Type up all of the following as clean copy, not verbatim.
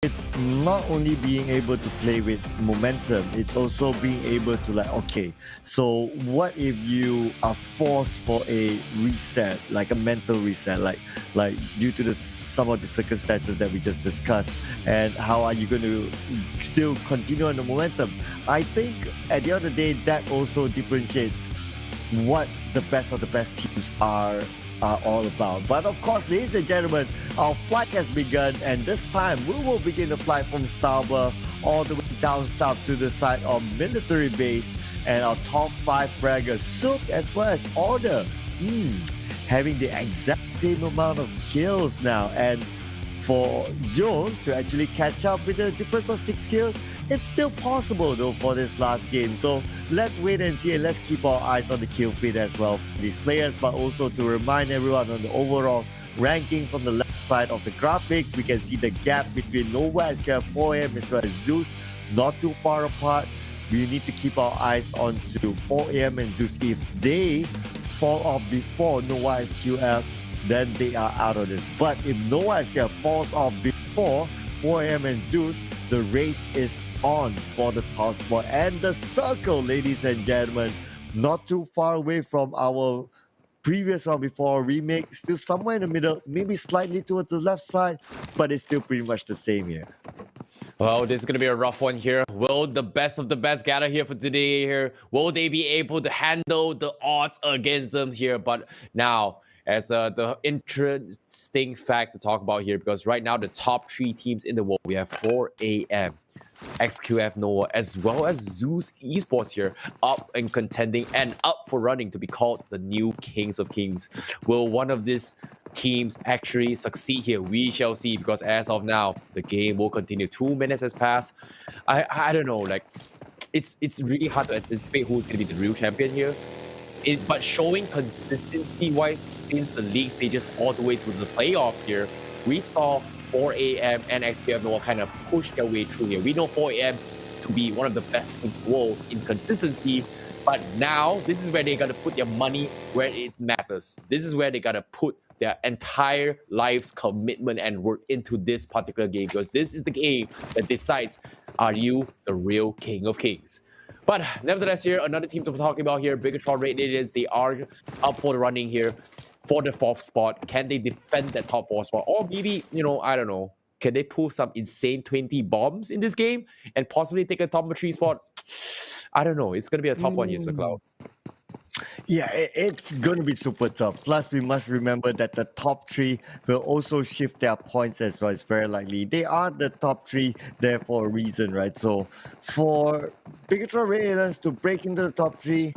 it's not only being able to play with momentum, it's also being able to like, okay, so what if you are forced for a reset, like a mental reset, like due to some of the circumstances that we just discussed, and how are you going to still continue on the momentum? I think at the end of the day, that also differentiates what the best of the best teams are all about. But of course, ladies and gentlemen, our flight has begun, and this time we will begin the flight from Starbuck all the way down south to the side of military base, and our top 5 fraggers, Soup as well as Order, having the exact same amount of kills now. And for Zone to actually catch up with the difference of 6 kills, it's still possible though for this last game. So let's wait and see, and let's keep our eyes on the kill feed as well for these players, but also to remind everyone on the overall rankings on the left side of the graphics, we can see the gap between Nova SQF 4am as well as Zeus, not too far apart. We need to keep our eyes on to 4am and Zeus. If they fall off before Nova SQF, then they are out of this. But if Nova SQF falls off before 4am and Zeus, the race is on for the top spot. And the circle, ladies and gentlemen, not too far away from our previous round before remake, still somewhere in the middle, maybe slightly towards the left side, but it's still pretty much the same here. Well, this is going to be a rough one here. Will the best of the best gather here for today here? Will they be able to handle the odds against them here? But now, as the interesting fact to talk about here, because right now the top 3 teams in the world, we have 4am, XQF Nova, as well as Zeus Esports here, up and contending and up for running to be called the new Kings of Kings. Will one of these teams actually succeed here? We shall see, because as of now, the game will continue. 2 minutes has passed. I don't know, like, it's really hard to anticipate who's going to be the real champion here. But showing consistency-wise since the league stages all the way to the playoffs here, we saw 4am and XQF Nova kind of push their way through here. We know 4am to be one of the best teams in the world in consistency, but now this is where they got to put their money where it matters. This is where they got to put their entire life's commitment and work into this particular game, because this is the game that decides, are you the real King of Kings? But nevertheless here, another team to be talking about here, Bigatron Red it is, they are up for the running here for the 4th spot. Can they defend that top 4 spot? Or maybe, I don't know, can they pull some insane 20 bombs in this game and possibly take a top 3 spot? I don't know. It's going to be a tough one here, Sir Cloud. Yeah, it's going to be super tough. Plus, we must remember that the top 3 will also shift their points as well. It's very likely. They are the top 3 there for a reason, right? So for Bigatron Raiders to break into the top 3,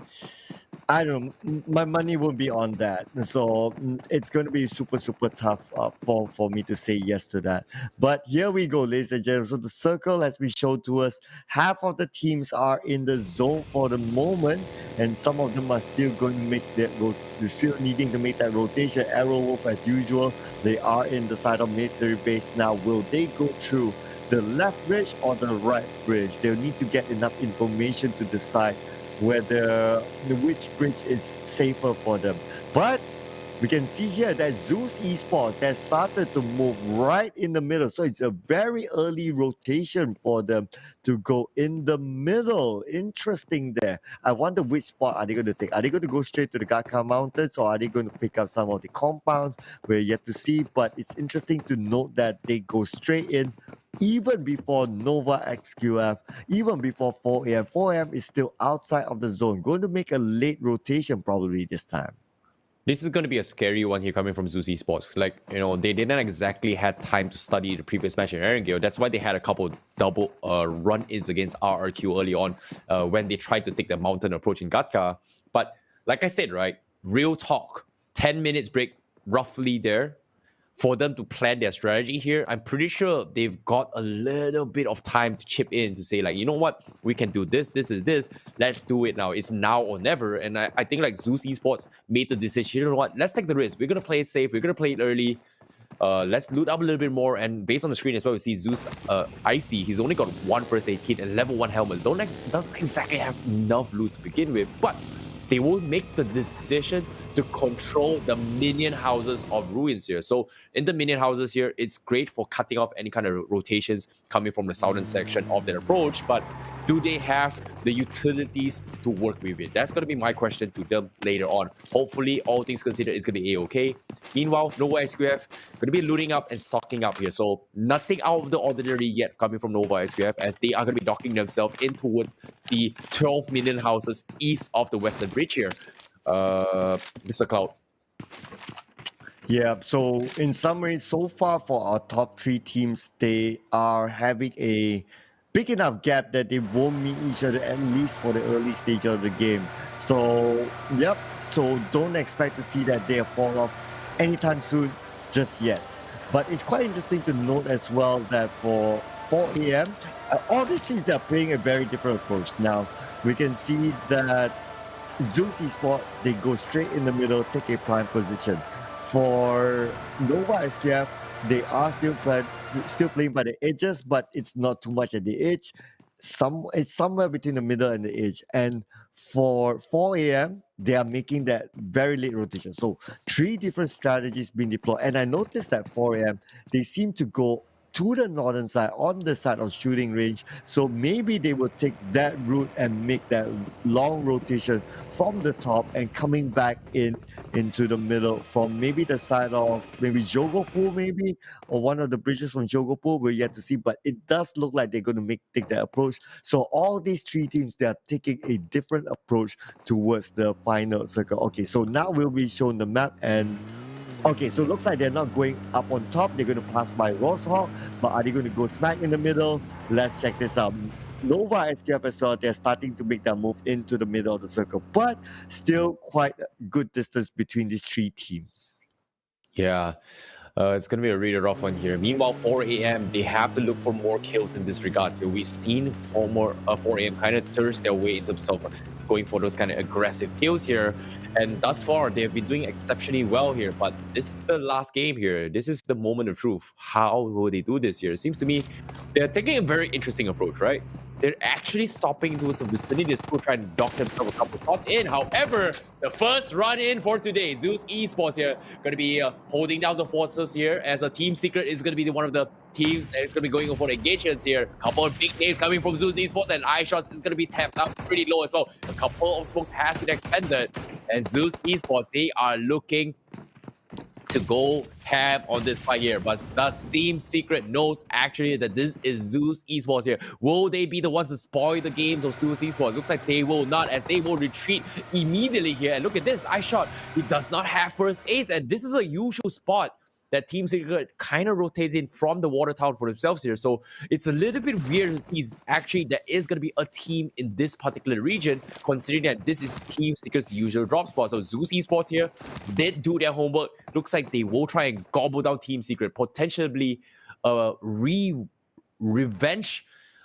I don't know, my money will be on that. So it's going to be super, super tough for me to say yes to that. But here we go, ladies and gentlemen. So the circle has been shown to us. Half of the teams are in the zone for the moment, and some of them are still going to make that they're still needing to make that rotation. Arrow Wolf, as usual, they are in the side of military base now. Will they go through the left bridge or the right bridge? They'll need to get enough information to decide which bridge is safer for them. But we can see here that Zeus Esports has started to move right in the middle. So it's a very early rotation for them to go in the middle. Interesting there. I wonder which spot are they going to take. Are they going to go straight to the Gaka Mountains, or are they going to pick up some of the compounds? We're yet to see. But it's interesting to note that they go straight in even before Nova XQF, even before 4am. 4am is still outside of the zone. Going to make a late rotation probably this time. This is going to be a scary one here coming from Zeus Esports. Like, they didn't exactly had time to study the previous match in Erangel. That's why they had a couple double run-ins against RRQ early on when they tried to take the mountain approach in Gatka. But like I said, right, real talk, 10 minutes break roughly there for them to plan their strategy here. I'm pretty sure they've got a little bit of time to chip in to say, like, you know what, we can do this, this is this, let's do it now. It's now or never. And I think like Zeus Esports made the decision, you know what, let's take the risk. We're going to play it safe. We're going to play it early. Let's loot up a little bit more. And based on the screen as well, we see Zeus Icy. He's only got 1 first aid kit and level 1 helmet. Doesn't exactly have enough loot to begin with, but they will make the decision to control the minion houses of ruins here. So in the minion houses here, it's great for cutting off any kind of rotations coming from the southern section of their approach, but do they have the utilities to work with it? That's going to be my question to them later on. Hopefully, all things considered, it's going to be a-okay. Meanwhile, Nova SQF going to be looting up and stocking up here. So nothing out of the ordinary yet coming from Nova SQF, as they are going to be docking themselves in towards the 12 million houses east of the Western Bridge here. Mr. Cloud. Yeah, so in summary, so far for our top three teams, they are having a big enough gap that they won't meet each other at least for the early stage of the game. So, yep, so don't expect to see that they fall off anytime soon just yet. But it's quite interesting to note as well that for 4 a.m., all these teams are playing a very different approach. Now, we can see that Zeus Esports, they go straight in the middle, take a prime position. For Nova SKF, they are still playing by the edges, but it's not too much at the edge. It's somewhere between the middle and the edge. And for 4 a.m., they are making that very late rotation. So 3 different strategies being deployed. And I noticed that 4 a.m., they seem to go to the northern side, on the side of shooting range. So maybe they will take that route and make that long rotation from the top and coming back into the middle from maybe the side of maybe Jogopur, maybe, or one of the bridges from Jogopur. We're yet to see, but it does look like they're going to take that approach. So all these 3 teams, they are taking a different approach towards the final circle. Okay, so now we'll be shown the map, and okay, so it looks like they're not going up on top. They're going to pass by Rosehawk, but are they going to go smack in the middle? Let's check this out. Nova SKF as well, they're starting to make that move into the middle of the circle, but still quite a good distance between these 3 teams. Yeah. It's going to be a really rough one here. Meanwhile, 4 a.m., they have to look for more kills in this regards. Here, we've seen 4 a.m. kind of thirst their way into themselves, going for those kind of aggressive kills here. And thus far, they've been doing exceptionally well here. But this is the last game here. This is the moment of truth. How will they do this here? It seems to me they're taking a very interesting approach, right? They're actually stopping into some vicinity. They're still trying to dock themselves a couple of shots in. However, the first run in for today, Zeus Esports here, going to be holding down the forces here, as a Team Secret is going to be one of the teams that is going to be going for engagements here. A couple of big names coming from Zeus Esports, and iShots is going to be tapped up pretty low as well. A couple of smokes has been expended, and Zeus Esports, they are looking to go ham on this fight here, but the Team Secret knows actually that this is Zeus Esports here. Will they be the ones to spoil the games of Zeus Esports? Looks like they will not, as they will retreat immediately here. And look at this, iShot, he does not have first aids, and this is a usual spot that Team Secret kind of rotates in from the water tower for themselves here. So it's a little bit weird to see actually there is going to be a team in this particular region, considering that this is Team Secret's usual drop spot. So Zeus Esports here did do their homework. Looks like they will try and gobble down Team Secret, potentially revenge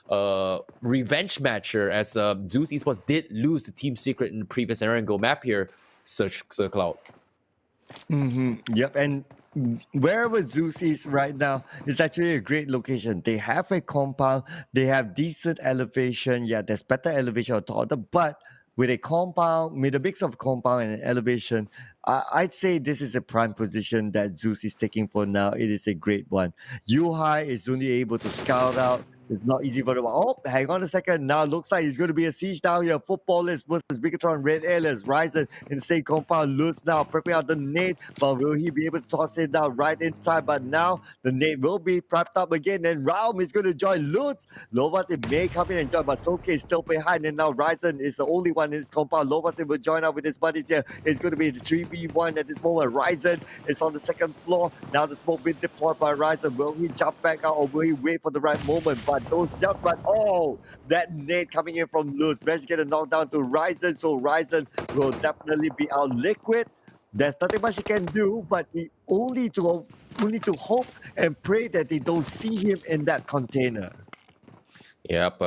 matcher, as Zeus Esports did lose to Team Secret in the previous Erangel map here, Sir Cloud. Yep, and wherever Zeus is right now, it's actually a great location. They have a compound, they have decent elevation. Yeah, there's better elevation on top of them, but with a compound, with a mix of compound and elevation, I'd say this is a prime position that Zeus is taking for now. It is a great one. Yuhai is only able to scout out. It's not easy for them. Oh, hang on a second. Now it looks like it's going to be a siege down here. Footballers versus Bigatron Red Airless. Ryzen in the same compound. Lutz now prepping out the nade, but will he be able to toss it down right in time? But now the nade will be prepped up again, and Raum is going to join Lutz. Lovas may come in and join, but Soke is still behind, and now Ryzen is the only one in his compound. Lovas will join up with his buddies here. It's going to be the 3v1 at this moment. Ryzen is on the second floor. Now the smoke being deployed by Ryzen. Will he jump back out, or will he wait for the right moment? But those jump, but oh, that nade coming in from Lutz. Managed to get a knockdown to Ryzen, so Ryzen will definitely be out liquid. There's nothing much he can do, but he only to hope and pray that they don't see him in that container. Yep,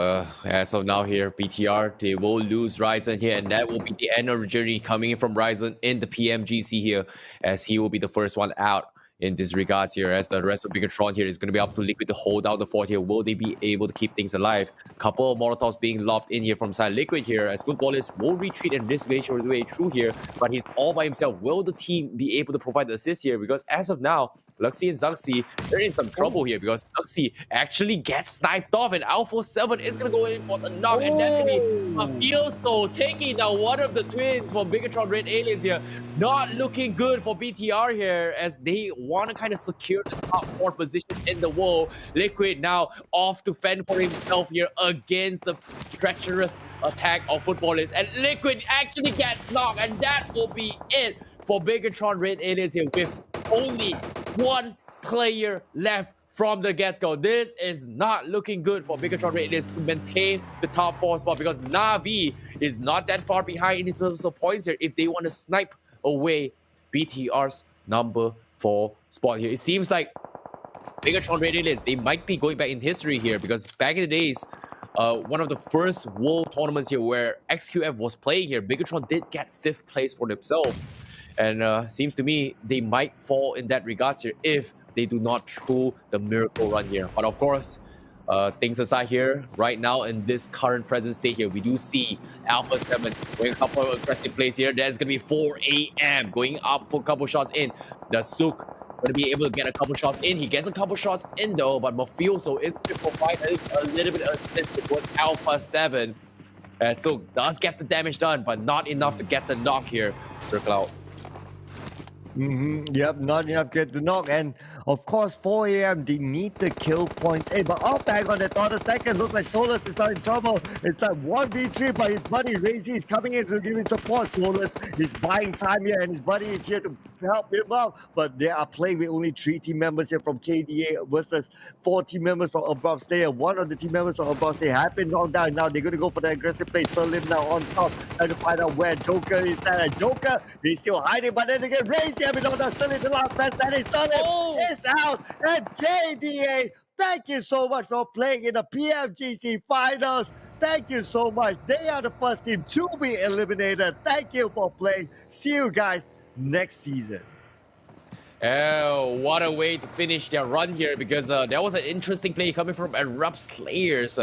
as of now here, BTR, they will lose Ryzen here, and that will be the end of the journey coming in from Ryzen in the PMGC here, as he will be the first one out in this regards here, as the rest of Bigatron here is going to be up to Liquid to hold down the fort here. Will they be able to keep things alive? Couple of Molotovs being lobbed in here from side Liquid here, as Footballers will retreat and risk way through here, but he's all by himself. Will the team be able to provide the assist here? Because as of now, Luxy and Zuxi, they're in some trouble here because Luxy actually gets sniped off, and Alpha 7 is going to go in for the knock, and that's going to be a fiasco taking down one of the twins for Bigatron Red Aliens here. Not looking good for BTR here, as they want to kind of secure the top 4 position in the world. Liquid now off to fend for himself here against the treacherous attack of Footballers, and Liquid actually gets knocked, and that will be it for Bigatron Red Aliens here with only one player left from the get-go. This is not looking good for Bigatron Red Aliens to maintain the top 4 spot, because Na'Vi is not that far behind in terms of points here if they want to snipe away BTR's number 4 spot here. It seems like Bigatron Red Aliens, they might be going back in history here, because back in the days, one of the first world tournaments here where XQF was playing here, Bigatron did get 5th place for themselves. And seems to me they might fall in that regards here if they do not pull the miracle run here. But of course, things aside here, right now in this current present state here, we do see Alpha 7 going a couple of aggressive plays here. There's going to be 4 a.m. going up for a couple shots in. The Sook going to be able to get a couple shots in. He gets a couple shots in though, but Mafioso is going to provide a little bit of assist with Alpha 7. Sook does get the damage done, but not enough to get the knock here. Circle out. Yep, not enough to get the knock. And of course, 4 a.m. they need the kill points. Hey, but off back on the third second, looks like Solus is not in trouble. It's like 1v3, but his buddy Razy is coming in to give him support. Solus is buying time here, and his buddy is here to help him out. But they are playing with only 3 team members here from KDA versus 4 team members from Above Stay. One of the team members from Above Stay have been knocked down. Now they're going to go for the aggressive play. Surlim now on top, trying to find out where Joker is at. And Joker, he's still hiding, but then again, Razy having on the Surlim, the last best that is Surlim is out. And KDA, thank you so much for playing in the PMGC finals. Thank you so much. They are the first team to be eliminated. Thank you for playing. See you guys next season. Oh, what a way to finish their run here, because there was an interesting play coming from Erupt Slayers,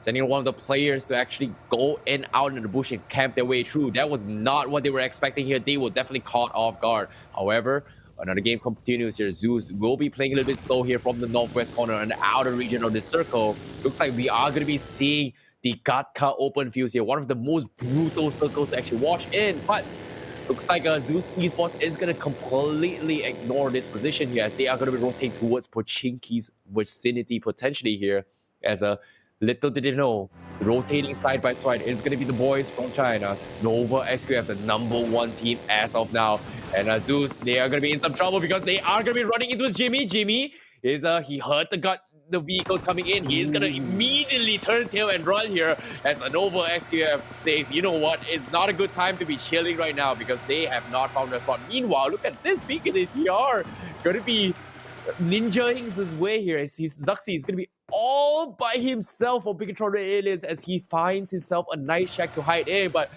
sending one of the players to actually go in out in the bush and camp their way through. That was not what they were expecting here. They were definitely caught off guard. However, another game continues here. Zeus will be playing a little bit slow here from the northwest corner and the outer region of the circle. Looks like we are going to be seeing the Gatka open fields here, one of the most brutal circles to actually watch in. But looks like Zeus Esports is going to completely ignore this position here, as they are going to be rotating towards Pochinki's vicinity potentially here. As little did they know, rotating side by side is going to be the boys from China. Nova XQF, the #1 team as of now. And Zeus, they are going to be in some trouble because they are going to be running into Jimmy. Jimmy is, he heard the vehicles coming in. He is going to immediately turn tail and run here, as Nova XQF says, you know what, it's not a good time to be chilling right now because they have not found their spot. Meanwhile, look at this beacon ATR. Going to be ninjaing his way here, as Zuxi is going to be all by himself for Bigatron Red Aliens, as he finds himself a nice shack to hide in. But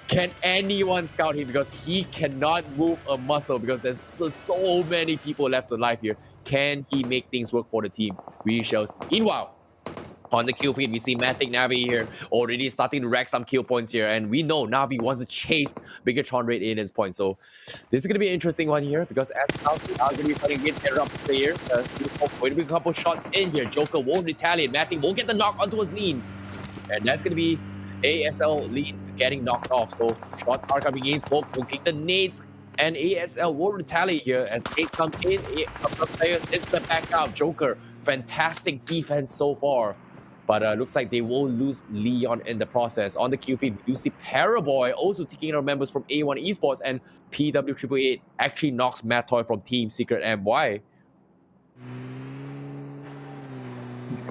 can anyone scout him, because he cannot move a muscle, because there's so many people left alive here. Can he make things work for the team? We shall see. Meanwhile, on the kill feed, we see Matic Navi here already starting to rack some kill points here, and we know Navi wants to chase Bigatron Red Aliens points. So this is going to be an interesting one here, because as now we are going to be fighting with Erupt player. Going to be a couple shots in here. Joker won't retaliate. Matic won't get the knock onto his lean, and that's going to be ASL lead getting knocked off. So shots are coming in, Smoke looking the nades, and ASL will retaliate here as they come in. The players into the back out. Joker, fantastic defense so far, but looks like they will lose Leon in the process. On the kill feed, you see Paraboy also taking out members from A1 Esports, and PW888 actually knocks Matt Toy from Team Secret MY.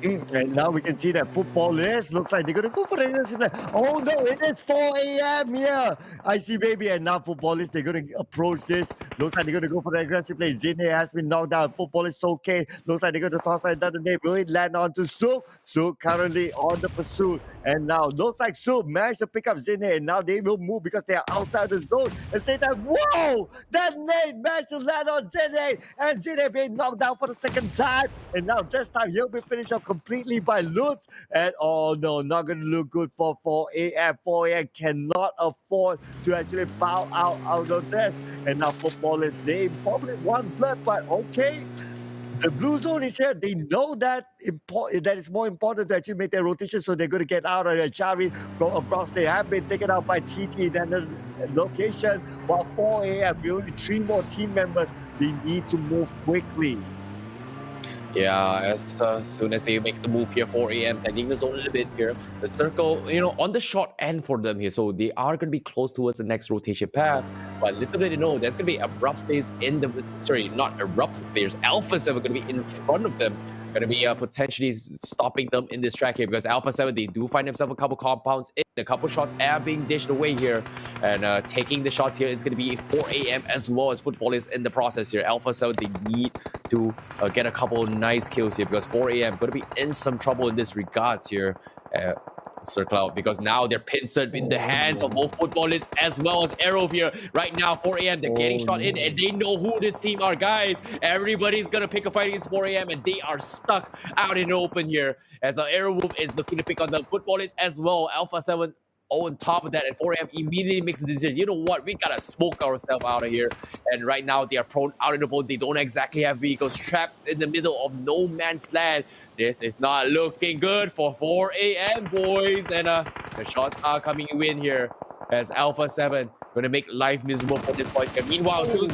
And now we can see that football looks like they're going to go for the aggressive play. Oh no, it is 4 a.m. here. I see, baby. And now footballers, they're going to approach this. Looks like they're going to go for the aggressive play. Zinhe has been knocked down. Footballers okay. Looks like they're going to toss another name. Will it land onto Suk? Suk currently on the pursuit. And now looks like Suk managed to pick up Zinhe. And now they will move because they are outside the zone. And say that, whoa, that name managed to land on Zinhe. And Zinhe being knocked down for the second time. And now this time he'll be finished off completely by Lutz. And oh no, not going to look good for 4 a.m. 4 a.m. cannot afford to actually bow out of this. And now footballers, they probably want blood, but okay. The blue zone is here. They know that that it's more important to actually make their rotation, so they're going to get out of the Chari from across. They have been taken out by TT in the location. While 4 a.m., we only 3 more team members. They need to move quickly. Yeah, as soon as they make the move here, 4 a.m., tagging the zone a little bit here. The circle, on the short end for them here. So they are going to be close towards the next rotation path. But little did they know, there's going to be abrupt stays in the... Sorry, not abrupt stays. Alpha 7 going to be in front of them. Going to be potentially stopping them in this track here, because Alpha 7, they do find themselves a couple compounds in. A couple shots are being dished away here. And taking the shots here is going to be 4 a.m. as well as footballers in the process here. Alpha 7, they need to get a couple nice kills here, because 4 a.m. going to be in some trouble in this regards here. Circle out, because now they're pincered in the hands of both footballers as well as Arrow here. Right now, 4 a.m. they're getting shot in, and they know who this team are, guys. Everybody's gonna pick a fight against 4 a.m. and they are stuck out in the open here. As Arrow Wolf is looking to pick on the footballers as well. Alpha 7 on top of that, and 4 a.m. immediately makes a decision. You know what? We gotta smoke ourselves out of here. And right now, they are prone out in the boat. They don't exactly have vehicles, trapped in the middle of no man's land. This is not looking good for 4 a.m. boys. And the shots are coming in here as Alpha 7 gonna make life miserable for this boy. Meanwhile, Zeus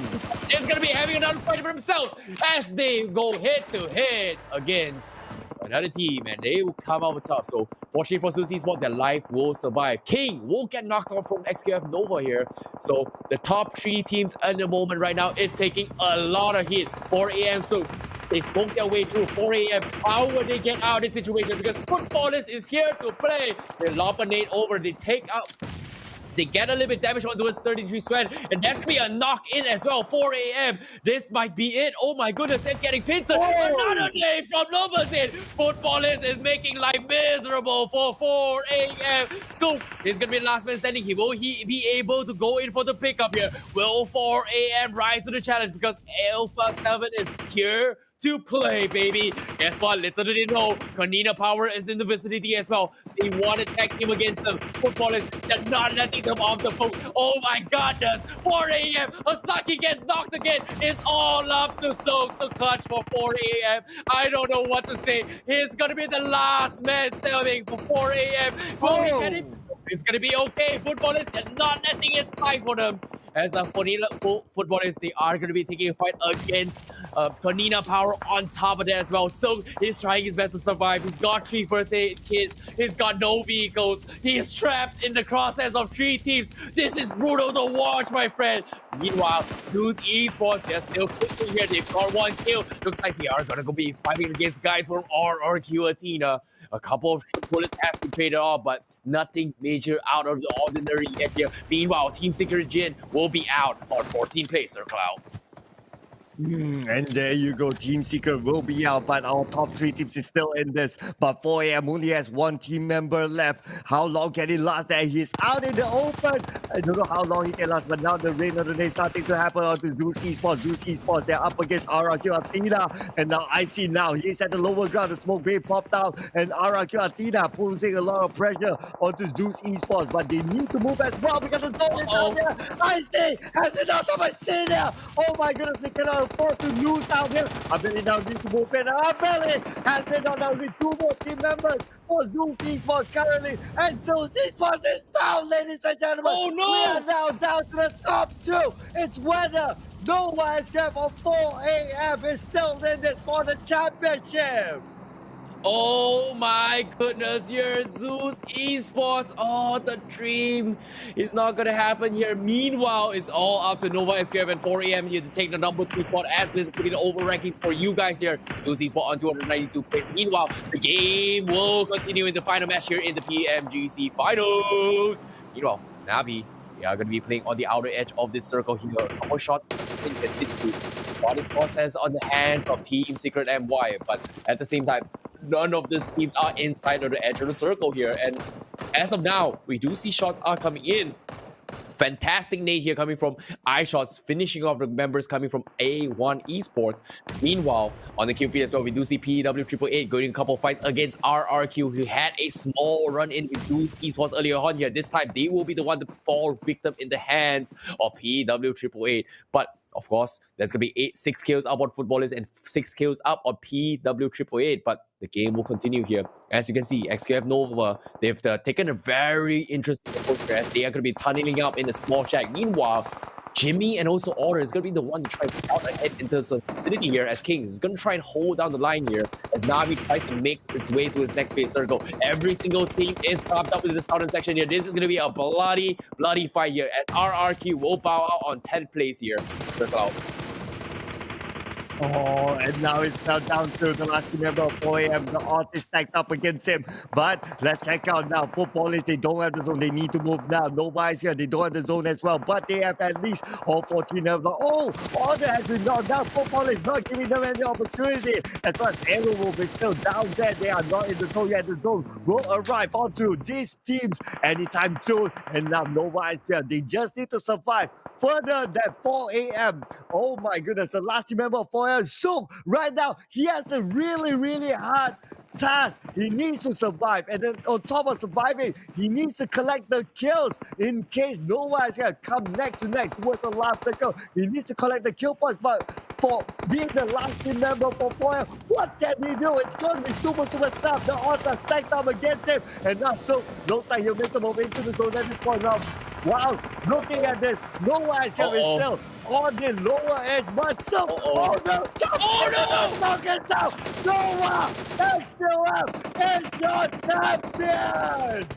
is gonna be having another fight for himself as they go head to head against another team, and they will come out with top. So fortunately for Susie Sport, their life will survive. King will get knocked off from XQF Nova here. So the top 3 teams at the moment right now is taking a lot of hit. 4 a.m. So they smoke their way through 4 a.m. How would they get out of this situation? Because footballers is here to play. They lob a nade over. They take out. They get a little bit damage on towards 33 Sven, and that's gonna be a knock in as well. 4 a.m. This might be it. Oh my goodness, they're getting pincered. Another nade from Nova's in. Footballers is making life miserable for 4 a.m. So it's gonna be the last man standing. Will he be able to go in for the pickup here? Will 4 a.m. rise to the challenge? Because Alpha 7 is here to play, baby. Guess what? Little did they know, China Power is in the vicinity as well. They want to tag team against them. Footballers, they're not letting them off the boat. Oh my goodness. 4 a.m. Asaki gets knocked again. It's all up to Soak to clutch for 4 a.m. I don't know what to say. He's going to be the last man standing for 4 a.m. Will he get it? It's going to be okay. Footballers, they're not letting it slide for them. As footballers, they are going to be taking a fight against China Power on top of that as well. So he's trying his best to survive. He's got 3 first aid kits. He's got no vehicles. He is trapped in the crosshairs of 3 teams. This is brutal to watch, my friend. Meanwhile, News Esports, they're still pushing here. They've got 1 kill. Looks like they are going to go be fighting against guys from RRQ Athena. A couple of bullets have been traded off, but nothing major out of the ordinary yet here. Meanwhile, Team Secret Jin will be out on 14 placer, Cloud. And there you go. Team Secret will be out, but our top 3 teams is still in this. But 4 a.m. only has 1 team member left. How long can he last there? He's out in the open. I don't know how long he can last, but now the rain of the day starting to happen onto Zeus Esports. Zeus Esports, they're up against RRQ Athena. And now I see now he's at the lower ground. The smoke bay popped out, and RRQ Athena posing a lot of pressure onto Zeus Esports. But they need to move as well because the zone is down there. I see has been out of my scene there. Oh my goodness, they cannot afford to lose down here. Abeli now needs to move in. Abeli has been on only 2 more team members for Zeus Esports currently. And Zeus Esports is down, ladies and gentlemen. Oh no! We are now down to the top 2. It's Weather. Nova is there for 4 a.m. is still in this for the championship. Oh my my goodness, here, Zeus Esports. Oh, the dream is not gonna happen here. Meanwhile, it's all up to Nova SQF at 4 a.m. here to take the number 2 spot as this is putting the over rankings for you guys here. Zeus Esports on 292 points. Meanwhile, the game will continue in the final match here in the PMGC finals. Meanwhile, Navi, they are going to be playing on the outer edge of this circle here. A couple shots what is process on the hands of Team Secret MY, but at the same time, none of these teams are inside of the edge of the circle here. And as of now, we do see shots are coming in. Fantastic nade here coming from iShots, finishing off the members coming from A1 Esports. Meanwhile, on the kill feed as well, we do see PEW 888 going in a couple of fights against RRQ, who had a small run in with Zeus Esports earlier on here. This time, they will be the one to fall victim in the hands of PEW 888. But of course, there's going to be 6 kills up on Footballers and 6 kills up on PEW 888. But the game will continue here. As you can see, XQF Nova, they've taken a very interesting approach here. They are going to be tunneling up in a small shack. Meanwhile, Jimmy and also Order is going to be the one to try to out ahead into the vicinity here as Kings is going to try and hold down the line here as Navi tries to make his way to his next phase circle. Every single team is propped up in the southern section here. This is going to be a bloody fight here as RRQ will bow out on 10th place here. Circle out. Oh, and now it's now down to the last member of 4 a.m. The odds is stacked up against him. But let's check out now. Footballers, they don't have the zone. They need to move now. Nova is here. They don't have the zone as well. But they have at least all 14 of them. Oh, Order has been knocked down. Footballers not giving them any opportunity. As far as Arrow will be still down there. They are not in the zone yet. The zone will arrive onto these teams anytime soon. And now Nova is here. They just need to survive further than 4 a.m. Oh my goodness. The last team member of 4 a.m. So right now, he has a really hard task. He needs to survive. And then on top of surviving, he needs to collect the kills in case Nova is going to come neck to neck towards the last circle. He needs to collect the kill points. But for being the last team member for Foyer, what can he do? It's going to be super tough. The odds are stacked up against him. And now so looks like he'll make the move into the zone at this point now. Wow, looking at this, Nova is going to be still on the lower edge, but so, oh no, knock it down, Nova, XQF is your champion!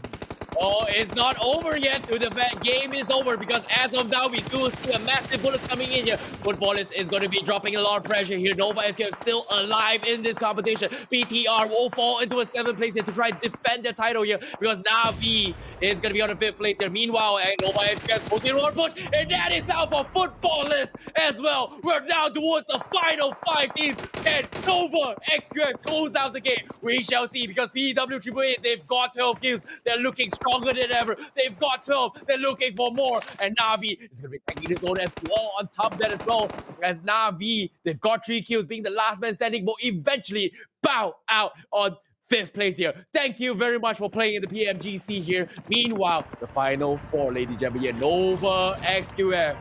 Oh, it's not over yet. The game is over because as of now, we do see a massive bullet coming in here. Footballers is going to be dropping a lot of pressure here. Nova is still alive in this competition. BTR will fall into a 7th place here to try and defend the title here because Navi is going to be on the 5th place here. Meanwhile, Nova is posting a road push, and that is out for Footballers as well. We're now towards the final 5 teams, and Nova XQF goes out the game. We shall see because PEW 888, they've got 12 kills. They're looking stronger than ever. They've got 12. They're looking for more. And Navi is going to be taking his own as well on top of that as well. As Navi, they've got 3 kills, being the last man standing, but eventually bow out on 5th place here. Thank you very much for playing in the PMGC here. Meanwhile, the final 4, ladies and gentlemen, here, Nova XQF.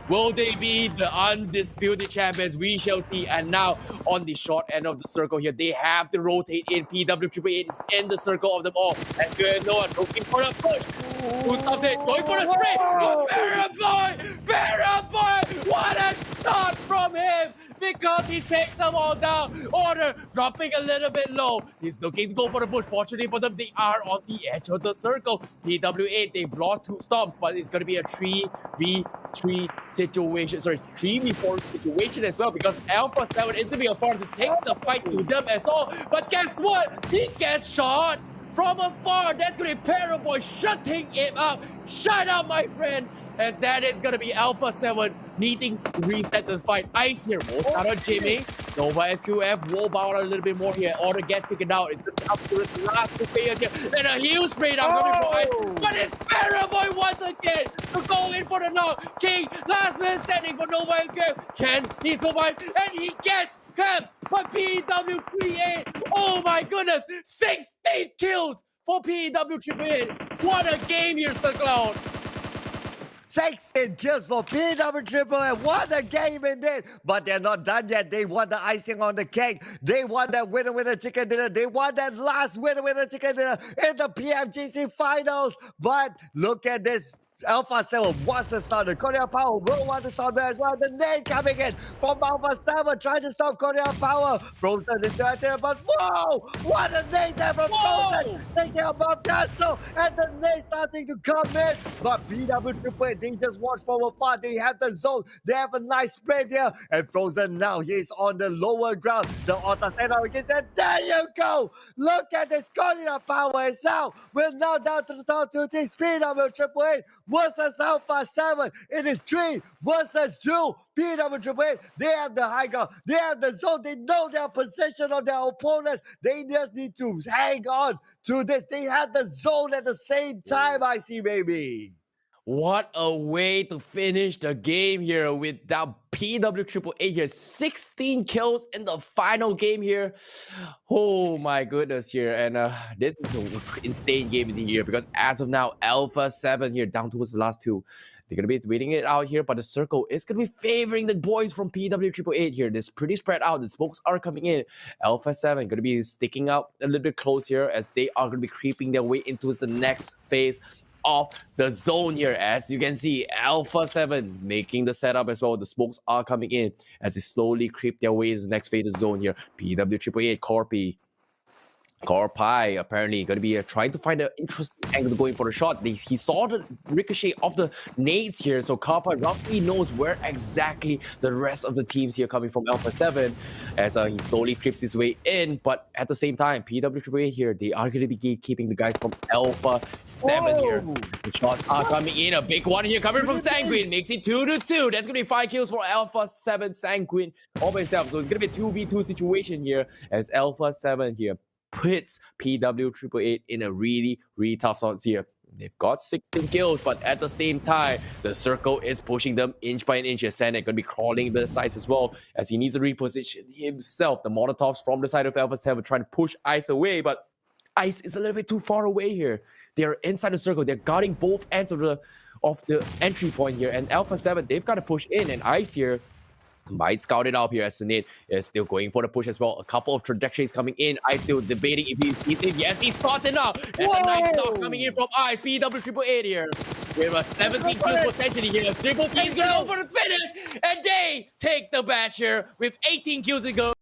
Will they be the undisputed champions? We shall see. And now, on the short end of the circle here, they have to rotate in. PEW 888 is in the circle of them all. And good Noah looking for a push. Who's up there? Going for a spray. Boy! What a shot from him! Because he takes them all down. Order dropping a little bit low. He's looking to go for the push. Fortunately for them, they are on the edge of the circle. PW8, they've lost 2 stops, but it's going to be a 3v3 situation. Sorry, 3v4 situation as well because Alpha 7 is going to be a form to take the fight to them as well. But guess what? He gets shot from afar. That's going to be Paraboy shutting him up. Shut up, my friend. As that is going to be Alpha 7 needing to reset this fight. Ice here will start on Jimmy. Nova SQF will bow out a little bit more here. Order gets taken out. It's going to be up to the last 2 players here. And a huge spray down coming from Ice. But it's Paraboy once again to go in for the knock. King, last man standing for Nova SQF. Can he survive? And he gets capped by PW38. Oh my goodness. 16 kills for PW38. What a game here, Sir Cloud. 16 kills for PW and what a game indeed. But they're not done yet. They want the icing on the cake. They want that winner chicken dinner. They want that last winner chicken dinner in the PMGC finals. But look at this. Alpha 7 wants to start the Korea Power will want to start there as well. The nade coming in from Alpha 7 trying to stop Korea Power. Frozen is right there, but whoa! What a nade there from Whoa! Frozen! Taking a bomb castle, and the nade starting to come in. But PW Triple A, they just watch from afar. They have the zone. They have a nice spread here. And Frozen now, he's on the lower ground. The Otatena against, and there you go! Look at this Korea Power itself. We're now down to the top 2 teams. PW Triple A versus Alpha 7. It is 3 versus 2. PW Triple A, they have the high ground. They have the zone. They know their position of their opponents. They just need to hang on to this. They had the zone at the same time, I see, baby. What a way to finish the game here with that PW Triple A here. 16 kills in the final game here. Oh my goodness here. And this is an insane game in the year because as of now, Alpha 7 here down towards the last 2. They're going to be waiting it out here, but the circle is going to be favoring the boys from PW Triple A here. This pretty spread out. The smokes are coming in. Alpha 7 going to be sticking out a little bit close here as they are going to be creeping their way into the next phase of the zone here. As you can see, Alpha 7 making the setup as well. The smokes are coming in as they slowly creep their way into the next phase of the zone here. PW Triple A, Core Pie apparently going to be trying to find an interesting angle going for the shot. He saw the ricochet of the nades here, so Core Pie roughly knows where exactly the rest of the teams here coming from Alpha 7 as he slowly creeps his way in. But at the same time, PWAA here, they are going to be keeping the guys from Alpha 7 here. The shots are coming in. A big one here coming from Sanguine. Makes it 2-2. That's going to be 5 kills for Alpha 7 Sanguine all by himself. So it's going to be a 2v2 situation here as Alpha 7 here puts PWAA in a really, really tough spot here. They've got 16 kills, but at the same time, the circle is pushing them inch by inch. Sanek going to be crawling the sides as well as he needs to reposition himself. The Molotovs from the side of Alpha 7 trying to push Ice away, but Ice is a little bit too far away here. They're inside the circle. They're guarding both ends of the entry point here. And Alpha 7, they've got to push in, and Ice here might scout it out here as Sinead is still going for the push as well. A couple of trajectories coming in. Ice still debating if he's in. Yes, he's spotted now. That's a nice knock coming in from Ice. PW8 here. We have a 17 kill potentially here. Triple T's going to go for the finish. And they take the match here with 18 kills to go.